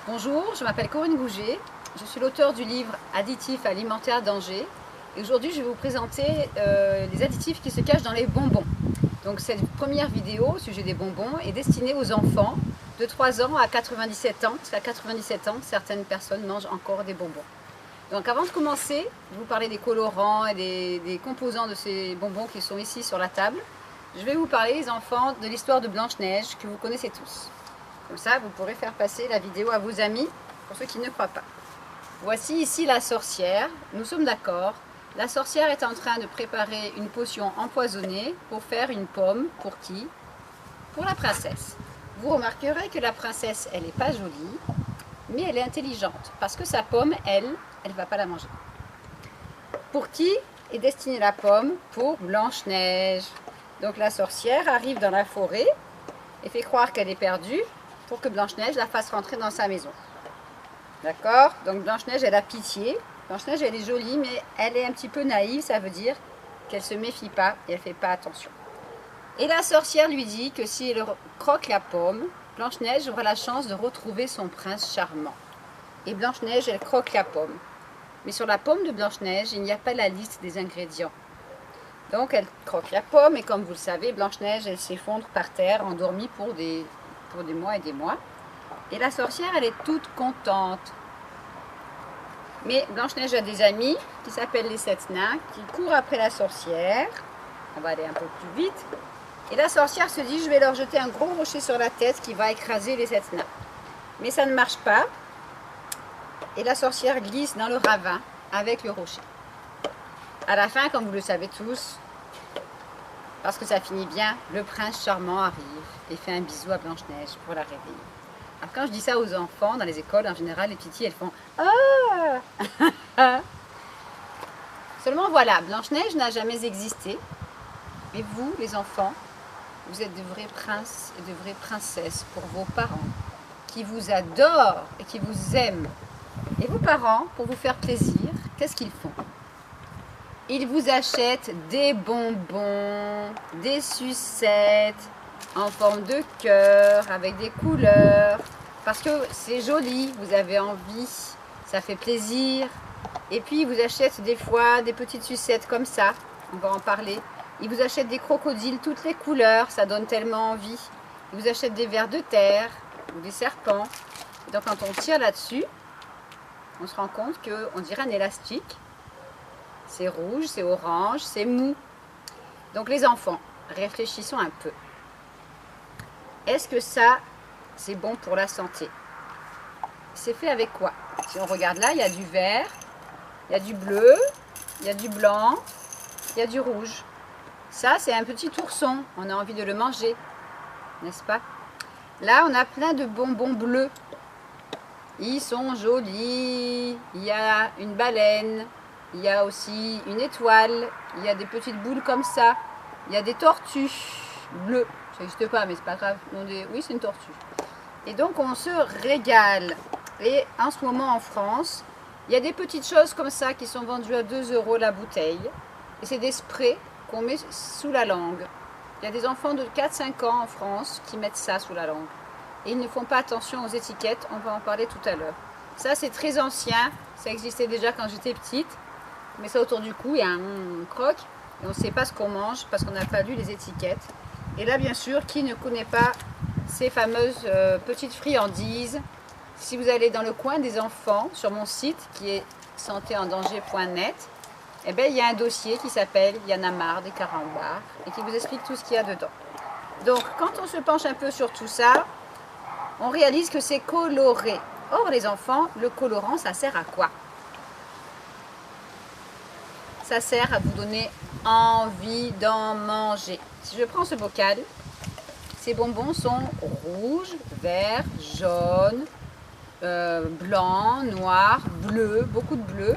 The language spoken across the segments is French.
Bonjour, je m'appelle Corinne Gouget, je suis l'auteur du livre Additifs alimentaires danger et aujourd'hui je vais vous présenter les additifs qui se cachent dans les bonbons. Donc cette première vidéo au sujet des bonbons est destinée aux enfants de 3 ans à 97 ans, parce qu'à 97 ans certaines personnes mangent encore des bonbons. Donc avant de commencer, je vais vous parler des colorants et des composants de ces bonbons qui sont ici sur la table. Je vais vous parler, les enfants, de l'histoire de Blanche-Neige que vous connaissez tous. Comme ça, vous pourrez faire passer la vidéo à vos amis, pour ceux qui ne croient pas. Voici ici la sorcière. Nous sommes d'accord. La sorcière est en train de préparer une potion empoisonnée pour faire une pomme. Pour qui? Pour la princesse. Vous remarquerez que la princesse, elle n'est pas jolie, mais elle est intelligente. Parce que sa pomme, elle ne va pas la manger. Pour qui est destinée la pomme? Pour Blanche-Neige. Donc la sorcière arrive dans la forêt et fait croire qu'elle est perdue, pour que Blanche-Neige la fasse rentrer dans sa maison. D'accord? Donc Blanche-Neige, elle a pitié. Blanche-Neige, elle est jolie, mais elle est un petit peu naïve, ça veut dire qu'elle ne se méfie pas et elle ne fait pas attention. Et la sorcière lui dit que si elle croque la pomme, Blanche-Neige aura la chance de retrouver son prince charmant. Et Blanche-Neige, elle croque la pomme. Mais sur la pomme de Blanche-Neige, il n'y a pas la liste des ingrédients. Donc elle croque la pomme et comme vous le savez, Blanche-Neige, elle s'effondre par terre, endormie pour des mois et des mois. Et la sorcière, elle est toute contente. Mais Blanche-Neige a des amis qui s'appellent les 7 nains, qui courent après la sorcière. On va aller un peu plus vite. Et la sorcière se dit, je vais leur jeter un gros rocher sur la tête qui va écraser les 7 nains. Mais ça ne marche pas. Et la sorcière glisse dans le ravin avec le rocher. À la fin, comme vous le savez tous, parce que ça finit bien, le prince charmant arrive et fait un bisou à Blanche-Neige pour la réveiller. Alors quand je dis ça aux enfants, dans les écoles, en général, les petits, elles font « Ah !» Seulement voilà, Blanche-Neige n'a jamais existé. Mais vous, les enfants, vous êtes de vrais princes et de vraies princesses pour vos parents, qui vous adorent et qui vous aiment. Et vos parents, pour vous faire plaisir, qu'est-ce qu'ils font? Ils vous achètent des bonbons, des sucettes en forme de cœur, avec des couleurs, parce que c'est joli, vous avez envie, ça fait plaisir. Et puis ils vous achètent des fois des petites sucettes comme ça, on va en parler. Ils vous achètent des crocodiles, toutes les couleurs, ça donne tellement envie. Ils vous achètent des vers de terre ou des serpents. Et donc quand on tire là-dessus, on se rend compte qu'on dirait un élastique. C'est rouge, c'est orange, c'est mou. Donc les enfants, réfléchissons un peu. Est-ce que ça, c'est bon pour la santé? C'est fait avec quoi? Si on regarde là, il y a du vert, il y a du bleu, il y a du blanc, il y a du rouge. Ça, c'est un petit ourson. On a envie de le manger, n'est-ce pas? Là, on a plein de bonbons bleus. Ils sont jolis. Il y a une baleine. Il y a aussi une étoile, il y a des petites boules comme ça, il y a des tortues bleues, ça n'existe pas mais c'est pas grave, oui c'est une tortue. Et donc on se régale. Et en ce moment en France, il y a des petites choses comme ça qui sont vendues à 2 € la bouteille. Et c'est des sprays qu'on met sous la langue. Il y a des enfants de 4-5 ans en France qui mettent ça sous la langue. Et ils ne font pas attention aux étiquettes, on va en parler tout à l'heure. Ça c'est très ancien, ça existait déjà quand j'étais petite. Mais ça autour du cou, il y a un croc et on ne sait pas ce qu'on mange parce qu'on n'a pas lu les étiquettes. Et là, bien sûr, qui ne connaît pas ces fameuses petites friandises? Si vous allez dans le coin des enfants, sur mon site qui est santéendanger.net, eh bien, il y a un dossier qui s'appelle « Il y en a marre des carambars » et qui vous explique tout ce qu'il y a dedans. Donc, quand on se penche un peu sur tout ça, on réalise que c'est coloré. Or, les enfants, le colorant, ça sert à quoi? Ça sert à vous donner envie d'en manger. Si je prends ce bocal, ces bonbons sont rouges, verts, jaunes, blancs, noirs, bleus, beaucoup de bleu.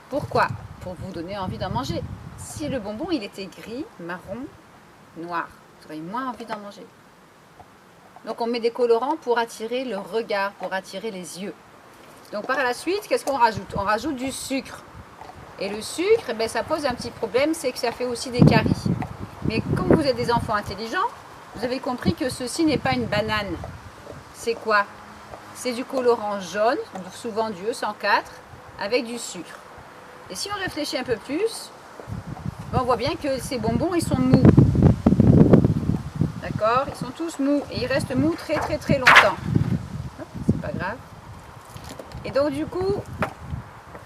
Pourquoi? Pour vous donner envie d'en manger. Si le bonbon il était gris, marron, noir, vous aurez moins envie d'en manger. Donc on met des colorants pour attirer le regard, pour attirer les yeux. Donc par la suite, qu'est-ce qu'on rajoute? On rajoute du sucre. Et le sucre, eh bien, ça pose un petit problème, c'est que ça fait aussi des caries. Mais comme vous êtes des enfants intelligents, vous avez compris que ceci n'est pas une banane. C'est quoi? c'est du colorant jaune, souvent du E104, avec du sucre. Et si on réfléchit un peu plus, on voit bien que ces bonbons, ils sont mous. D'accord? Ils sont tous mous et ils restent mous très très très longtemps. C'est pas grave. Et donc du coup,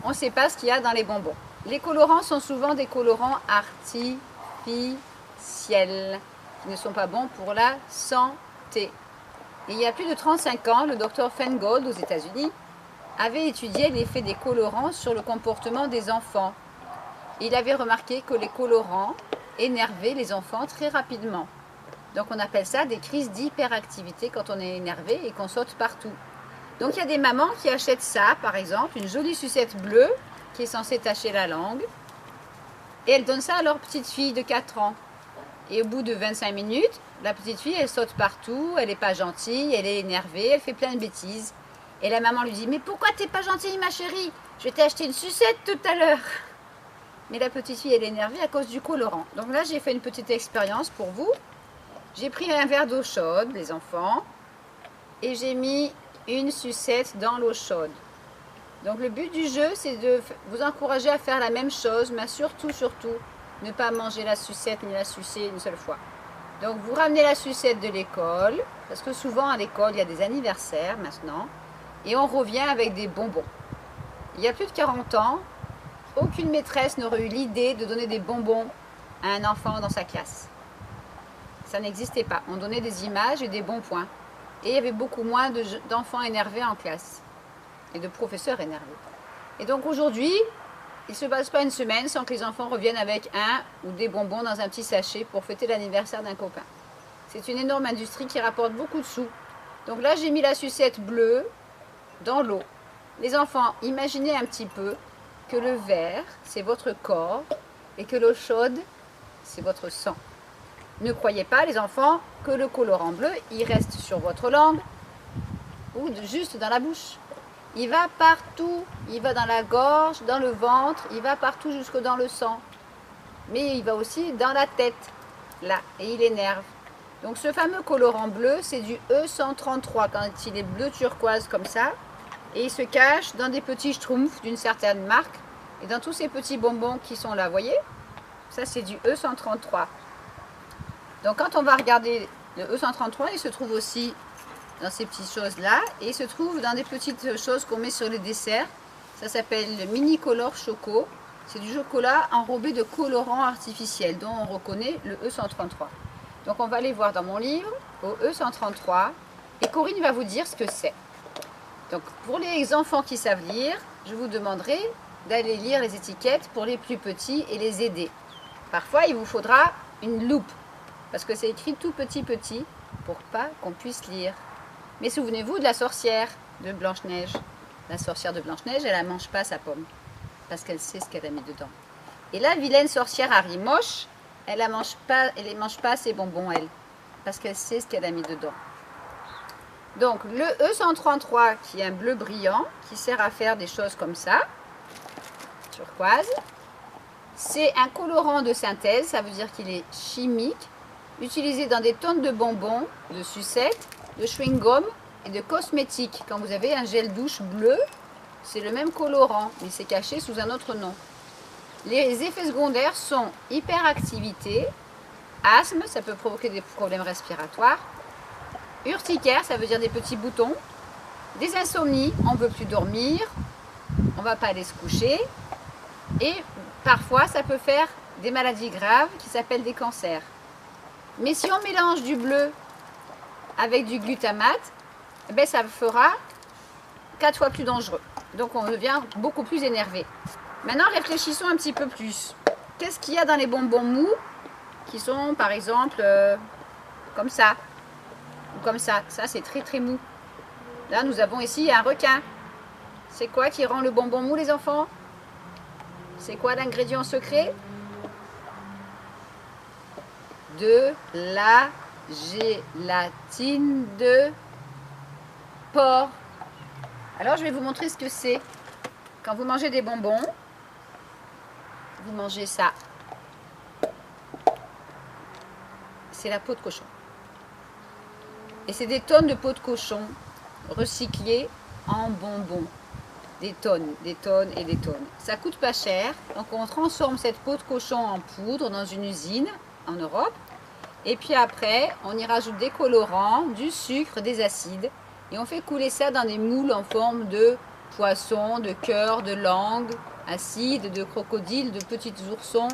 on ne sait pas ce qu'il y a dans les bonbons. Les colorants sont souvent des colorants artificiels qui ne sont pas bons pour la santé. Et il y a plus de 35 ans, le docteur Feingold aux États-Unis avait étudié l'effet des colorants sur le comportement des enfants. Il avait remarqué que les colorants énervaient les enfants très rapidement. Donc on appelle ça des crises d'hyperactivité quand on est énervé et qu'on saute partout. Donc il y a des mamans qui achètent ça, par exemple, une jolie sucette bleue qui est censée tacher la langue. Et elles donnent ça à leur petite fille de 4 ans. Et au bout de 25 minutes, la petite fille, elle saute partout, elle n'est pas gentille, elle est énervée, elle fait plein de bêtises. Et la maman lui dit « Mais pourquoi t'es pas gentille, ma chérie? Je t'ai acheté une sucette tout à l'heure. » Mais la petite fille, elle est énervée à cause du colorant. Donc là, j'ai fait une petite expérience pour vous. J'ai pris un verre d'eau chaude, les enfants, et j'ai mis une sucette dans l'eau chaude. Donc le but du jeu, c'est de vous encourager à faire la même chose, mais surtout, ne pas manger la sucette ni la sucer une seule fois. Donc vous ramenez la sucette de l'école, parce que souvent à l'école, il y a des anniversaires maintenant, et on revient avec des bonbons. Il y a plus de 40 ans, aucune maîtresse n'aurait eu l'idée de donner des bonbons à un enfant dans sa classe. Ça n'existait pas. On donnait des images et des bons points. Et il y avait beaucoup moins d'enfants énervés en classe et de professeurs énervés. Et donc aujourd'hui, il ne se passe pas une semaine sans que les enfants reviennent avec un ou des bonbons dans un petit sachet pour fêter l'anniversaire d'un copain. C'est une énorme industrie qui rapporte beaucoup de sous. Donc là, j'ai mis la sucette bleue dans l'eau. Les enfants, imaginez un petit peu que le vert, c'est votre corps et que l'eau chaude, c'est votre sang. Ne croyez pas, les enfants, que le colorant bleu, il reste sur votre langue ou juste dans la bouche. Il va partout, il va dans la gorge, dans le ventre, il va partout jusque dans le sang. Mais il va aussi dans la tête, là, et il énerve. Donc ce fameux colorant bleu, c'est du E133 quand il est bleu turquoise comme ça. Et il se cache dans des petits schtroumpfs d'une certaine marque. Et dans tous ces petits bonbons qui sont là, vous voyez? Ça c'est du E133. Donc quand on va regarder le E133, il se trouve aussi dans ces petites choses-là. Et il se trouve dans des petites choses qu'on met sur les desserts. Ça s'appelle le Mini Color Choco. C'est du chocolat enrobé de colorants artificiels dont on reconnaît le E133. Donc on va aller voir dans mon livre, au E133. Et Corinne va vous dire ce que c'est. Donc pour les enfants qui savent lire, je vous demanderai d'aller lire les étiquettes pour les plus petits et les aider. Parfois il vous faudra une loupe. Parce que c'est écrit tout petit pour pas qu'on puisse lire. Mais souvenez-vous de la sorcière de Blanche-Neige. La sorcière de Blanche-Neige, elle ne mange pas sa pomme. Parce qu'elle sait ce qu'elle a mis dedans. Et la vilaine sorcière Harry Moche, elle ne mange pas ses bonbons, elle. Parce qu'elle sait ce qu'elle a mis dedans. Donc le E133, qui est un bleu brillant, qui sert à faire des choses comme ça, turquoise, c'est un colorant de synthèse, ça veut dire qu'il est chimique, utilisé dans des tonnes de bonbons, de sucettes, de chewing-gum et de cosmétiques. Quand vous avez un gel douche bleu, c'est le même colorant, mais c'est caché sous un autre nom. Les effets secondaires sont hyperactivité, asthme, ça peut provoquer des problèmes respiratoires, urticaire, ça veut dire des petits boutons, des insomnies, on ne veut plus dormir, on ne va pas aller se coucher, et parfois ça peut faire des maladies graves qui s'appellent des cancers. Mais si on mélange du bleu avec du glutamate, ben ça fera 4 fois plus dangereux. Donc on devient beaucoup plus énervé. Maintenant réfléchissons un petit peu plus. Qu'est-ce qu'il y a dans les bonbons mous qui sont par exemple comme ça ou comme ça? Ça c'est très très mou. Là nous avons ici un requin. C'est quoi qui rend le bonbon mou les enfants? C'est quoi l'ingrédient secret? De la gélatine de porc. Alors je vais vous montrer ce que c'est. Quand vous mangez des bonbons, vous mangez ça. C'est la peau de cochon. Et c'est des tonnes de peau de cochon recyclés en bonbons. Des tonnes et des tonnes. Ça coûte pas cher, donc on transforme cette peau de cochon en poudre dans une usine en Europe. Et puis après, on y rajoute des colorants, du sucre, des acides. Et on fait couler ça dans des moules en forme de poisson, de cœur, de langue, acide, de crocodile, de petits oursons,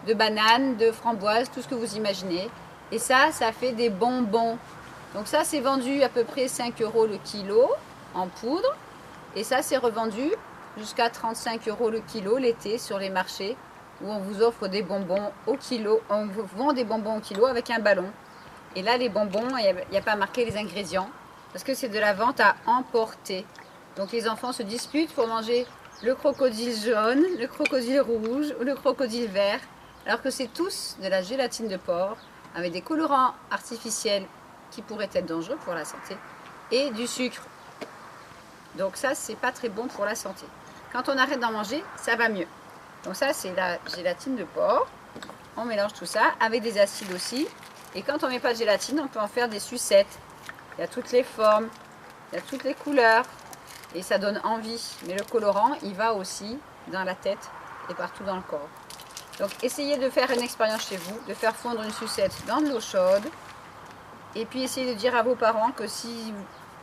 de bananes, de framboises, tout ce que vous imaginez. Et ça fait des bonbons. Donc ça, c'est vendu à peu près 5 € le kilo en poudre. Et ça, c'est revendu jusqu'à 35 € le kilo l'été sur les marchés où on vous offre des bonbons au kilo. On vous vend des bonbons au kilo avec un ballon. Et là, les bonbons, il n'y a pas marqué les ingrédients parce que c'est de la vente à emporter. Donc les enfants se disputent pour manger le crocodile jaune, le crocodile rouge ou le crocodile vert, alors que c'est tous de la gélatine de porc avec des colorants artificiels qui pourraient être dangereux pour la santé et du sucre. Donc ça, c'est pas très bon pour la santé. Quand on arrête d'en manger, ça va mieux. Donc ça, c'est la gélatine de porc. On mélange tout ça avec des acides aussi. Et quand on met pas de gélatine, on peut en faire des sucettes. Il y a toutes les formes, il y a toutes les couleurs. Et ça donne envie. Mais le colorant, il va aussi dans la tête et partout dans le corps. Donc essayez de faire une expérience chez vous, de faire fondre une sucette dans de l'eau chaude. Et puis essayez de dire à vos parents que si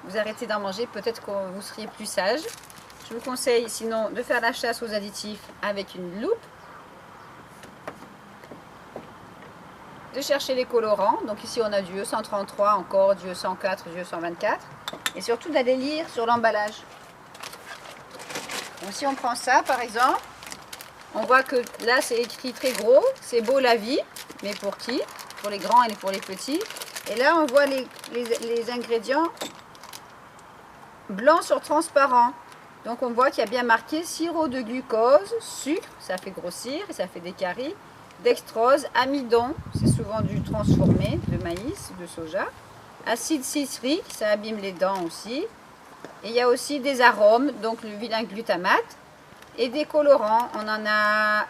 vous arrêtez d'en manger, peut-être que vous seriez plus sage. Je vous conseille sinon de faire la chasse aux additifs avec une loupe. De chercher les colorants. Donc ici on a du E133 encore, du E104, du E124. Et surtout d'aller lire sur l'emballage. Donc si on prend ça par exemple, on voit que là c'est écrit très gros, c'est beau la vie. Mais pour qui? Pour les grands et pour les petits. Et là on voit les ingrédients blanc sur transparent. Donc on voit qu'il y a bien marqué sirop de glucose, sucre, ça fait grossir et ça fait des caries, dextrose, amidon, c'est souvent du transformé de maïs, de soja, acide citrique, ça abîme les dents aussi. Et il y a aussi des arômes, donc le vilain glutamate et des colorants. On en a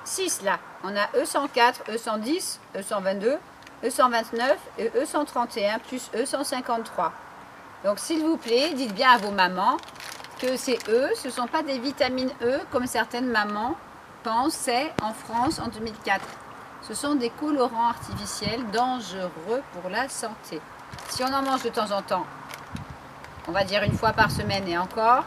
6 là. On a E104, E110, E122, E129 et E131 plus E153. Donc s'il vous plaît, dites bien à vos mamans que ces E, ce ne sont pas des vitamines E comme certaines mamans pensaient en France en 2004. Ce sont des colorants artificiels dangereux pour la santé. Si on en mange de temps en temps, on va dire une fois par semaine et encore,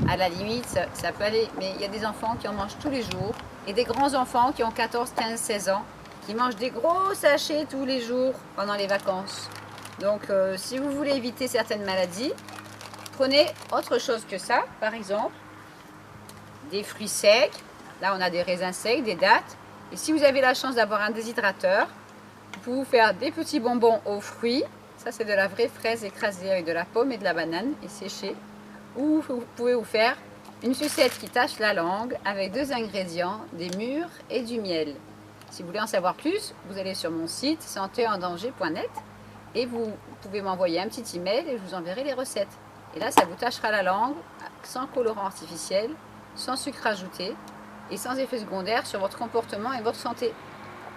à la limite, ça peut aller. Mais il y a des enfants qui en mangent tous les jours et des grands enfants qui ont 14, 15, 16 ans qui mangent des gros sachets tous les jours pendant les vacances. Donc, si vous voulez éviter certaines maladies, prenez autre chose que ça, par exemple, des fruits secs. Là, on a des raisins secs, des dattes. Et si vous avez la chance d'avoir un déshydrateur, vous pouvez vous faire des petits bonbons aux fruits. Ça, c'est de la vraie fraise écrasée avec de la pomme et de la banane et séchée. Ou vous pouvez vous faire une sucette qui tache la langue avec 2 ingrédients, des mûres et du miel. Si vous voulez en savoir plus, vous allez sur mon site santéendanger.net et vous pouvez m'envoyer un petit email et je vous enverrai les recettes. Et là, ça vous tâchera la langue sans colorant artificiel, sans sucre ajouté et sans effet secondaire sur votre comportement et votre santé.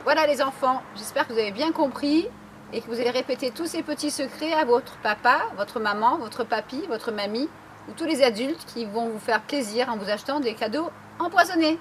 Voilà les enfants, j'espère que vous avez bien compris et que vous allez répéter tous ces petits secrets à votre papa, votre maman, votre papy, votre mamie ou tous les adultes qui vont vous faire plaisir en vous achetant des cadeaux empoisonnés.